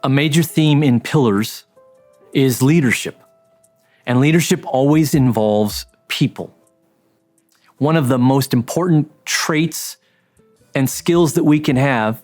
A major theme in Pillars is leadership, and leadership always involves people. One of the most important traits and skills that we can have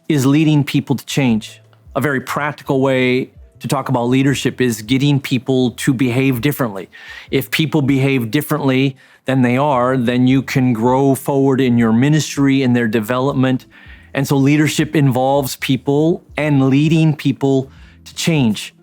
is leading people to change. A very practical way to talk about leadership is getting people to behave differently. If people behave differently than they are, then you can grow forward in your ministry and their development. And so leadership involves people and leading people to change.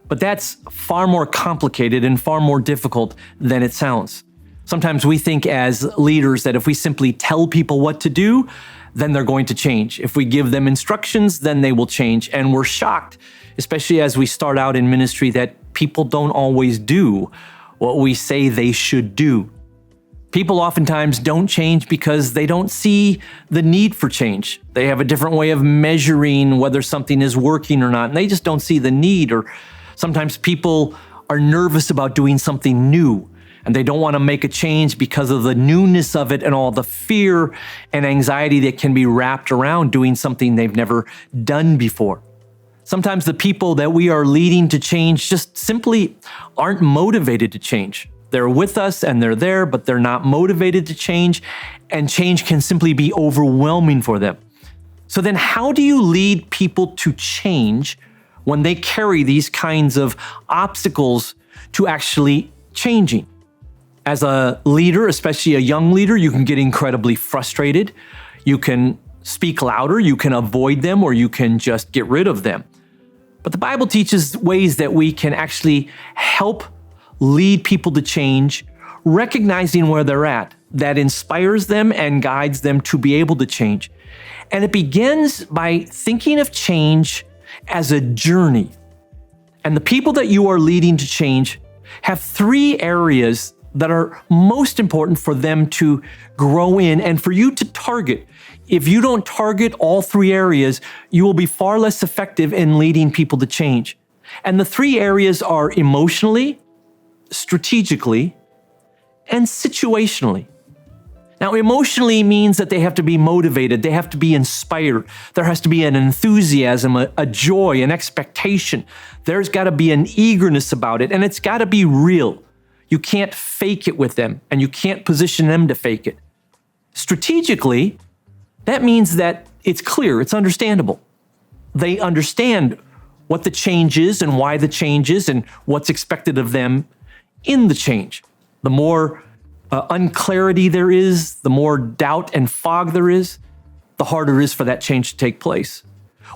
But that's far more complicated and far more difficult than it sounds. Sometimes we think as leaders that if we simply tell people what to do, then they're going to change. If we give them instructions, then they will change. And we're shocked, especially as we start out in ministry, that people don't always do what we say they should do. People oftentimes don't change because they don't see the need for change. They have a different way of measuring whether something is working or not, and they just don't see the need. Or sometimes people are nervous about doing something new, and they don't want to make a change because of the newness of it and all the fear and anxiety that can be wrapped around doing something they've never done before. Sometimes the people that we are leading to change just simply aren't motivated to change. They're with us and they're there, but they're not motivated to change, and change can simply be overwhelming for them. So then how do you lead people to change when they carry these kinds of obstacles to actually changing? As a leader, especially a young leader, you can get incredibly frustrated. You can speak louder, you can avoid them, or you can just get rid of them. But the Bible teaches ways that we can actually help lead people to change, recognizing where they're at. That inspires them and guides them to be able to change. And it begins by thinking of change as a journey. And the people that you are leading to change have three areas that are most important for them to grow in and for you to target. If you don't target all three areas, you will be far less effective in leading people to change. And the three areas are emotionally, strategically, and situationally. Now, emotionally means that they have to be motivated, they have to be inspired, there has to be an enthusiasm, a joy, an expectation. There's got to be an eagerness about it, and it's got to be real. You can't fake it with them, and you can't position them to fake it. Strategically, that means that it's clear, it's understandable. They understand what the change is and why the change is and what's expected of them in the change. The more unclarity there is, the more doubt and fog there is, the harder it is for that change to take place.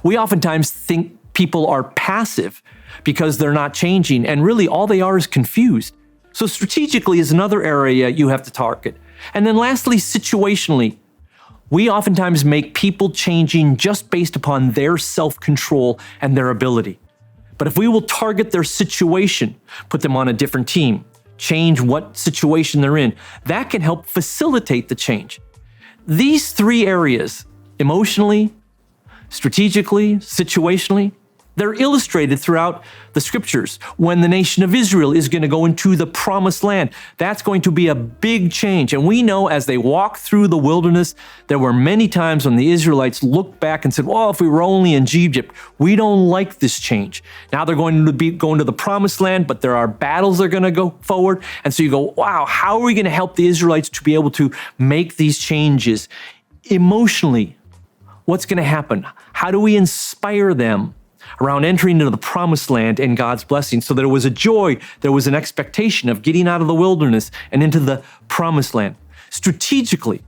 We oftentimes think people are passive because they're not changing, and really all they are is confused. So strategically is another area you have to target. And then lastly, situationally, we oftentimes make people changing just based upon their self-control and their ability. But if we will target their situation, put them on a different team, change what situation they're in, that can help facilitate the change. These three areas, emotionally, strategically, situationally, they're illustrated throughout the scriptures. When the nation of Israel is going to go into the promised land, that's going to be a big change. And we know as they walk through the wilderness, there were many times when the Israelites looked back and said, well, if we were only in Egypt, we don't like this change. Now they're going to be going to the promised land, but there are battles that are going to go forward. And so you go, wow, how are we going to help the Israelites to be able to make these changes? Emotionally, what's going to happen? How do we inspire them around entering into the promised land and God's blessing, so there was a joy, there was an expectation of getting out of the wilderness and into the promised land? Strategically,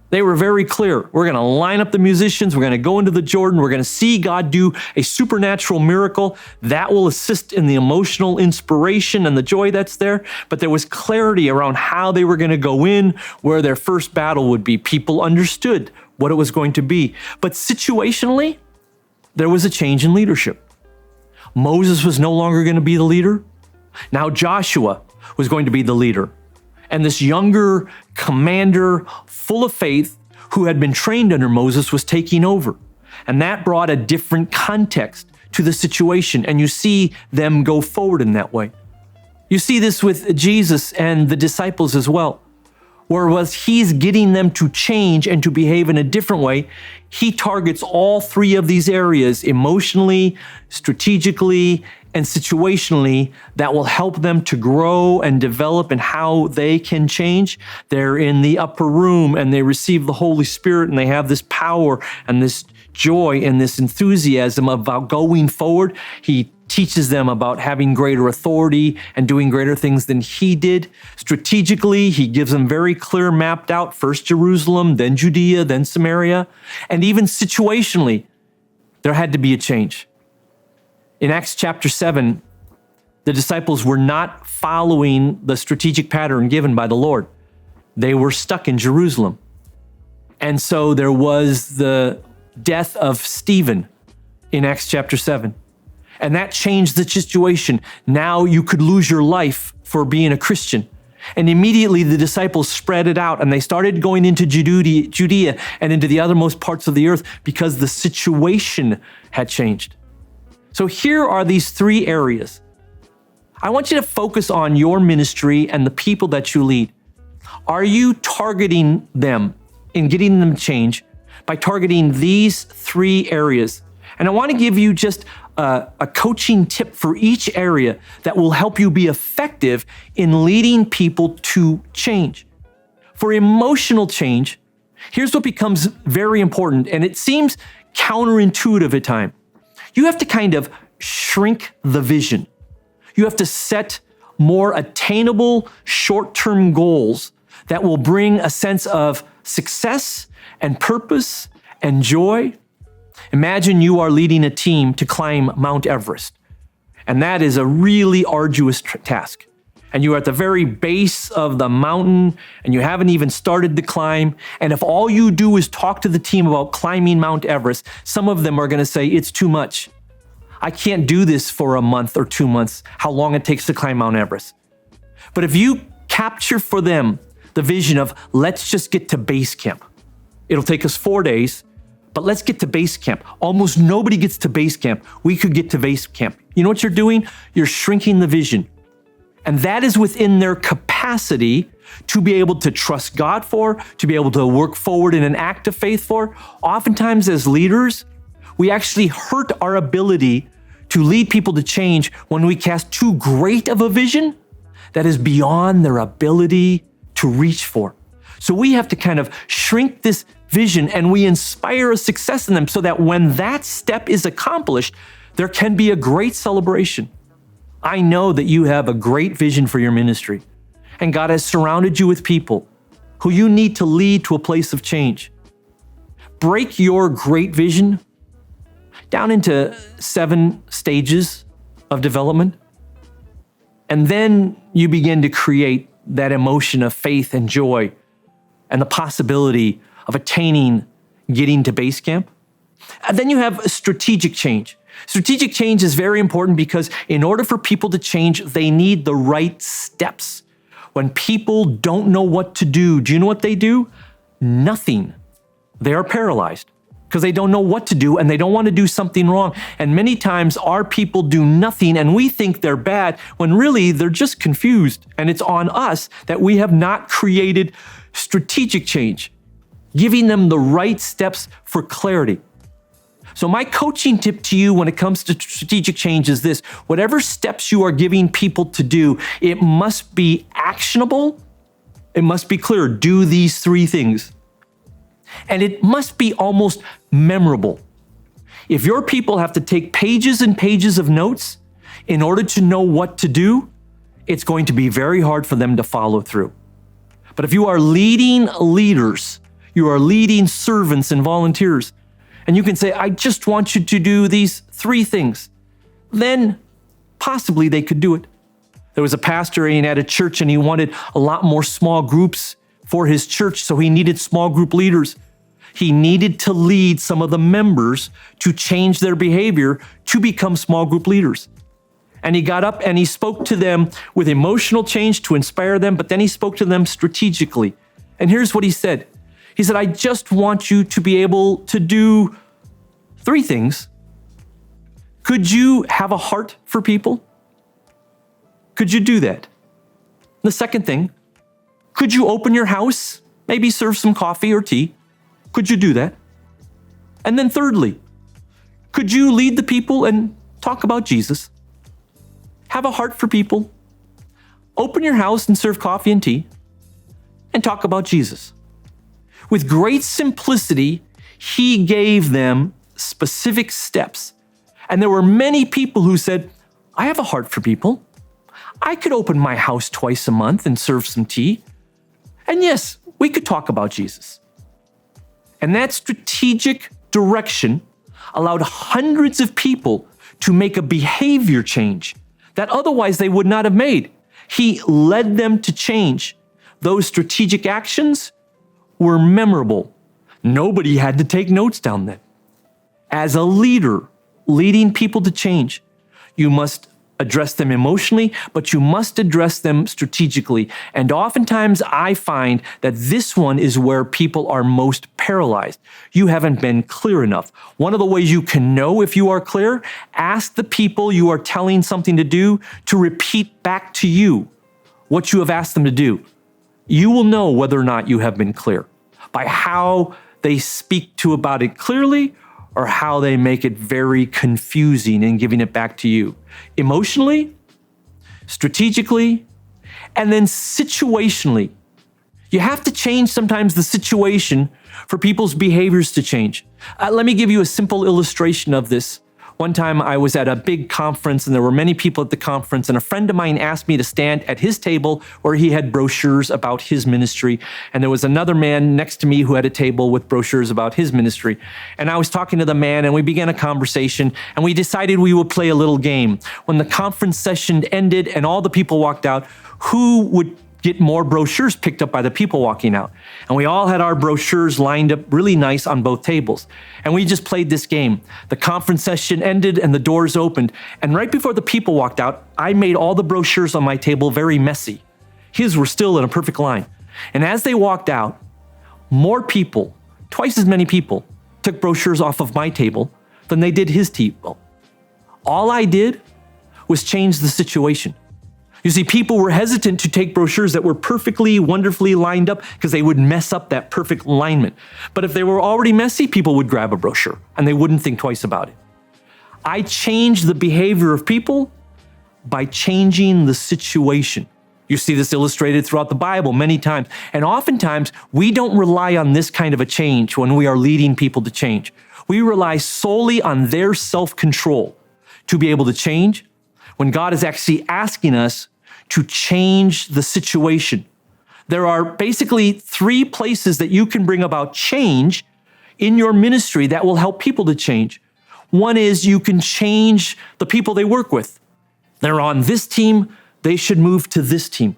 they were very clear. We're going to line up the musicians, we're going to go into the Jordan, we're going to see God do a supernatural miracle that will assist in the emotional inspiration and the joy that's there. But there was clarity around how they were going to go in, where their first battle would be. People understood what it was going to be. But situationally, there was a change in leadership. Moses was no longer going to be the leader. Now Joshua was going to be the leader. And this younger commander, full of faith, who had been trained under Moses, was taking over. And that brought a different context to the situation. And you see them go forward in that way. You see this with Jesus and the disciples as well. whereas he's getting them to change and to behave in a different way, he targets all three of these areas emotionally, strategically, and situationally that will help them to grow and develop in how they can change. They're in the upper room and they receive the Holy Spirit and they have this power and this joy and this enthusiasm about going forward. He teaches them about having greater authority and doing greater things than he did. Strategically, he gives them very clear mapped out, first Jerusalem, then Judea, then Samaria. And even situationally, there had to be a change. In Acts chapter 7, the disciples were not following the strategic pattern given by the Lord. They were stuck in Jerusalem. And so there was the death of Stephen in Acts chapter 7. And that changed the situation. Now you could lose your life for being a Christian. And immediately the disciples spread it out and they started going into Judea and into the othermost parts of the earth because the situation had changed. So here are these three areas. I want you to focus on your ministry and the people that you lead. Are you targeting them and getting them to change by targeting these three areas? And I want to give you just a coaching tip for each area that will help you be effective in leading people to change. For emotional change, here's what becomes very important, and it seems counterintuitive at times. You have to kind of shrink the vision. You have to set more attainable short-term goals that will bring a sense of success and purpose and joy. Imagine you are leading a team to climb Mount Everest, and that is a really arduous task. And you're at the very base of the mountain, and you haven't even started the climb. And if all you do is talk to the team about climbing Mount Everest, some of them are going to say, it's too much. I can't do this for a month or 2 months, how long it takes to climb Mount Everest. But if you capture for them the vision of, let's just get to base camp. It'll take us 4 days, but let's get to base camp. Almost nobody gets to base camp. We could get to base camp. You know what you're doing? You're shrinking the vision. And that is within their capacity to be able to trust God for, to be able to work forward in an act of faith for. Oftentimes as leaders, we actually hurt our ability to lead people to change when we cast too great of a vision that is beyond their ability to reach for. So we have to kind of shrink this vision and we inspire a success in them so that when that step is accomplished, there can be a great celebration. I know that you have a great vision for your ministry, and God has surrounded you with people who you need to lead to a place of change. Break your great vision down into 7 stages of development, and then you begin to create that emotion of faith and joy and the possibility of attaining getting to base camp. And then you have a strategic change. Strategic change is very important because in order for people to change, they need the right steps. When people don't know what to do you know what they do? Nothing. They are paralyzed because they don't know what to do and they don't want to do something wrong. And many times our people do nothing and we think they're bad when really they're just confused. And it's on us that we have not created strategic change, giving them the right steps for clarity. So my coaching tip to you when it comes to strategic change is this: whatever steps you are giving people to do, it must be actionable. It must be clear. Do these 3 things. And it must be almost memorable. If your people have to take pages and pages of notes in order to know what to do, it's going to be very hard for them to follow through. But if you are leading leaders, you are leading servants and volunteers, and you can say, I just want you to do these 3 things, then possibly they could do it. There was a pastor and he had a church and he wanted a lot more small groups for his church, so he needed small group leaders. He needed to lead some of the members to change their behavior to become small group leaders. And he got up and he spoke to them with emotional change to inspire them, but then he spoke to them strategically. And here's what he said. He said, I just want you to be able to do 3 things. Could you have a heart for people? Could you do that? The second thing, Could you open your house, maybe serve some coffee or tea? Could you do that? And then thirdly, could you lead the people and talk about Jesus? Have a heart for people. Open your house and serve coffee and tea and talk about Jesus. With great simplicity, he gave them specific steps. And there were many people who said, I have a heart for people. I could open my house twice a month and serve some tea. And yes, we could talk about Jesus. And that strategic direction allowed hundreds of people to make a behavior change that otherwise they would not have made. He led them to change. Those strategic actions were memorable. Nobody had to take notes down then. As a leader, leading people to change, you must address them emotionally, but you must address them strategically. And oftentimes I find that this one is where people are most paralyzed. You haven't been clear enough. One of the ways you can know if you are clear, ask the people you are telling something to do to repeat back to you what you have asked them to do. You will know whether or not you have been clear by how they speak to about it clearly or how they make it very confusing in giving it back to you. Emotionally, strategically, and then situationally. You have to change sometimes the situation for people's behaviors to change. Let me give you a simple illustration of this. One time I was at a big conference and there were many people at the conference, and a friend of mine asked me to stand at his table where he had brochures about his ministry. And there was another man next to me who had a table with brochures about his ministry. And I was talking to the man and we began a conversation and we decided we would play a little game. When the conference session ended and all the people walked out, who would get more brochures picked up by the people walking out? And we all had our brochures lined up really nice on both tables. And we just played this game. The conference session ended and the doors opened. And right before the people walked out, I made all the brochures on my table very messy. His were still in a perfect line. And as they walked out, more people, twice as many people, took brochures off of my table than they did his table. All I did was change the situation. You see, people were hesitant to take brochures that were perfectly, wonderfully lined up because they would mess up that perfect alignment. But if they were already messy, people would grab a brochure and they wouldn't think twice about it. I changed the behavior of people by changing the situation. You see this illustrated throughout the Bible many times. And oftentimes, we don't rely on this kind of a change when we are leading people to change. We rely solely on their self-control to be able to change when God is actually asking us to change the situation. There are basically three places that you can bring about change in your ministry that will help people to change. One is you can change the people they work with. They're on this team, they should move to this team.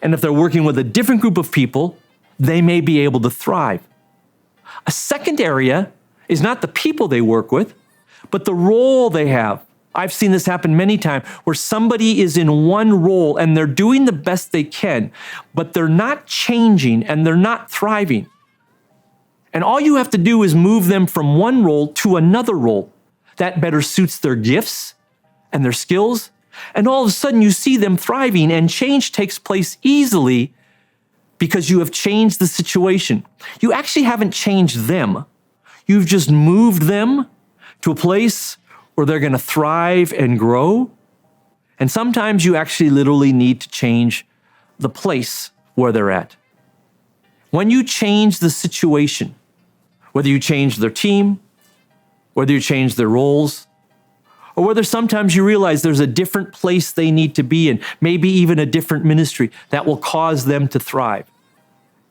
And if they're working with a different group of people, they may be able to thrive. A second area is not the people they work with, but the role they have. I've seen this happen many times where somebody is in one role and they're doing the best they can, but they're not changing and they're not thriving. And all you have to do is move them from one role to another role that better suits their gifts and their skills. And all of a sudden you see them thriving, and change takes place easily because you have changed the situation. You actually haven't changed them. You've just moved them to a place where they're going to thrive and grow. And sometimes you actually literally need to change the place where they're at. When you change the situation, whether you change their team, whether you change their roles, or whether sometimes you realize there's a different place they need to be in, maybe even a different ministry that will cause them to thrive,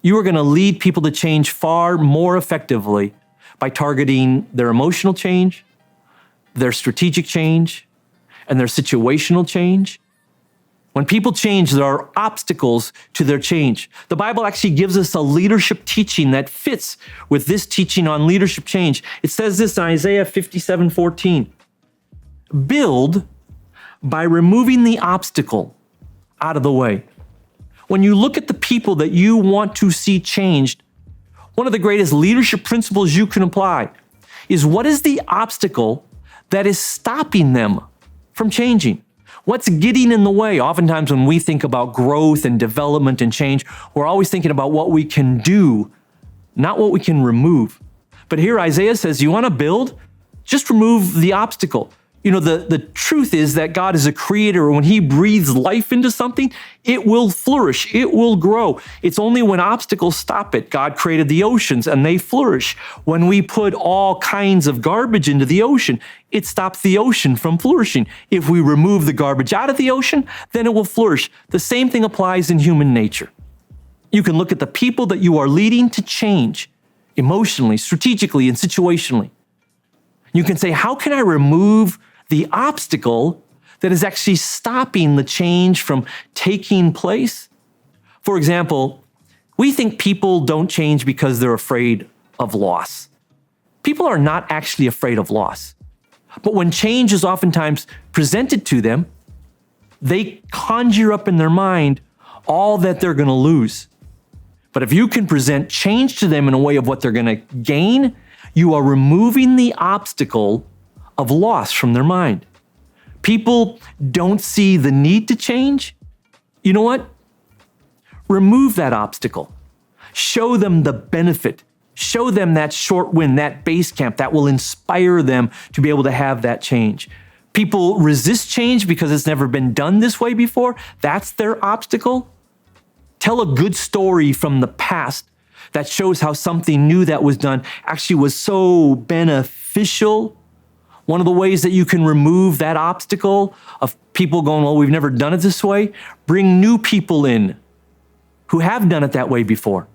you are going to lead people to change far more effectively by targeting their emotional change, their strategic change, and their situational change. When people change, there are obstacles to their change. The Bible actually gives us a leadership teaching that fits with this teaching on leadership change. It says this in Isaiah 57:14. Build by removing the obstacle out of the way. When you look at the people that you want to see changed, one of the greatest leadership principles you can apply is, what is the obstacle that is stopping them from changing? What's getting in the way? Oftentimes when we think about growth and development and change, we're always thinking about what we can do, not what we can remove. But here Isaiah says, you want to build? Just remove the obstacle. You know, the truth is that God is a creator. When he breathes life into something, it will flourish, it will grow. It's only when obstacles stop it. God created the oceans and they flourish. When we put all kinds of garbage into the ocean, it stops the ocean from flourishing. If we remove the garbage out of the ocean, then it will flourish. The same thing applies in human nature. You can look at the people that you are leading to change emotionally, strategically, and situationally. You can say, how can I remove the obstacle that is actually stopping the change from taking place? For example, we think people don't change because they're afraid of loss. People are not actually afraid of loss. But when change is oftentimes presented to them, they conjure up in their mind all that they're going to lose. But if you can present change to them in a way of what they're going to gain, you are removing the obstacle of loss from their mind. People don't see the need to change. You know what? Remove that obstacle. Show them the benefit. Show them that short win, that base camp that will inspire them to be able to have that change. People resist change because it's never been done this way before. That's their obstacle. Tell a good story from the past that shows how something new that was done actually was so beneficial. One of the ways that you can remove that obstacle of people going, well, we've never done it this way, bring new people in who have done it that way before.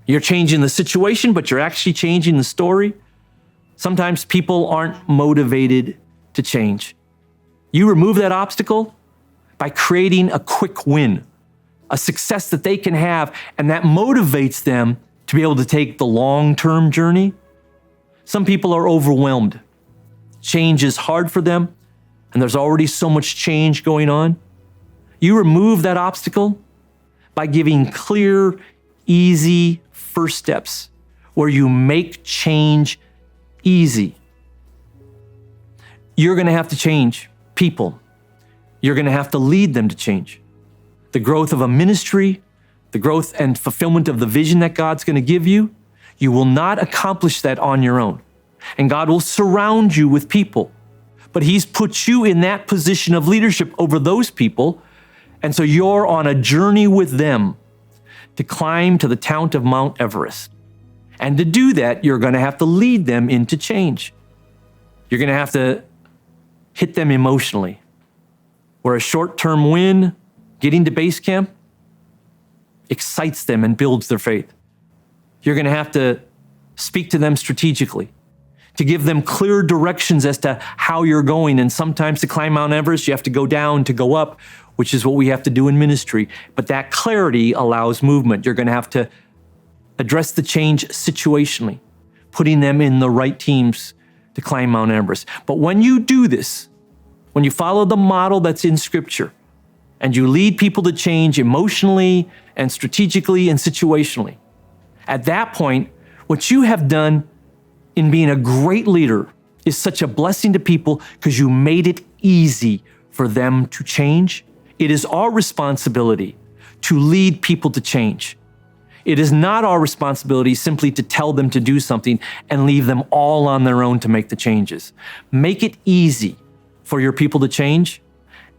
You're changing the situation, but you're actually changing the story. Sometimes people aren't motivated to change. You remove that obstacle by creating a quick win, a success that they can have, and that motivates them to be able to take the long-term journey. Some people are overwhelmed. Change is hard for them, and there's already so much change going on. You remove that obstacle by giving clear, easy first steps where you make change easy. You're going to have to change people. You're going to have to lead them to change. The growth of a ministry, the growth and fulfillment of the vision that God's going to give you, you will not accomplish that on your own. And God will surround you with people. But he's put you in that position of leadership over those people. And so you're on a journey with them to climb to the town of Mount Everest. And to do that, you're going to have to lead them into change. You're going to have to hit them emotionally. Where a short-term win, getting to base camp, excites them and builds their faith. You're going to have to speak to them strategically, to give them clear directions as to how you're going. And sometimes to climb Mount Everest, you have to go down to go up, which is what we have to do in ministry. But that clarity allows movement. You're going to have to address the change situationally, putting them in the right teams to climb Mount Everest. But when you do this, when you follow the model that's in Scripture, and you lead people to change emotionally and strategically and situationally, at that point, what you have done in being a great leader is such a blessing to people because you made it easy for them to change. It is our responsibility to lead people to change. It is not our responsibility simply to tell them to do something and leave them all on their own to make the changes. Make it easy for your people to change,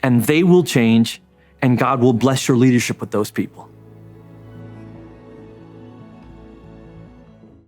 and they will change, and God will bless your leadership with those people.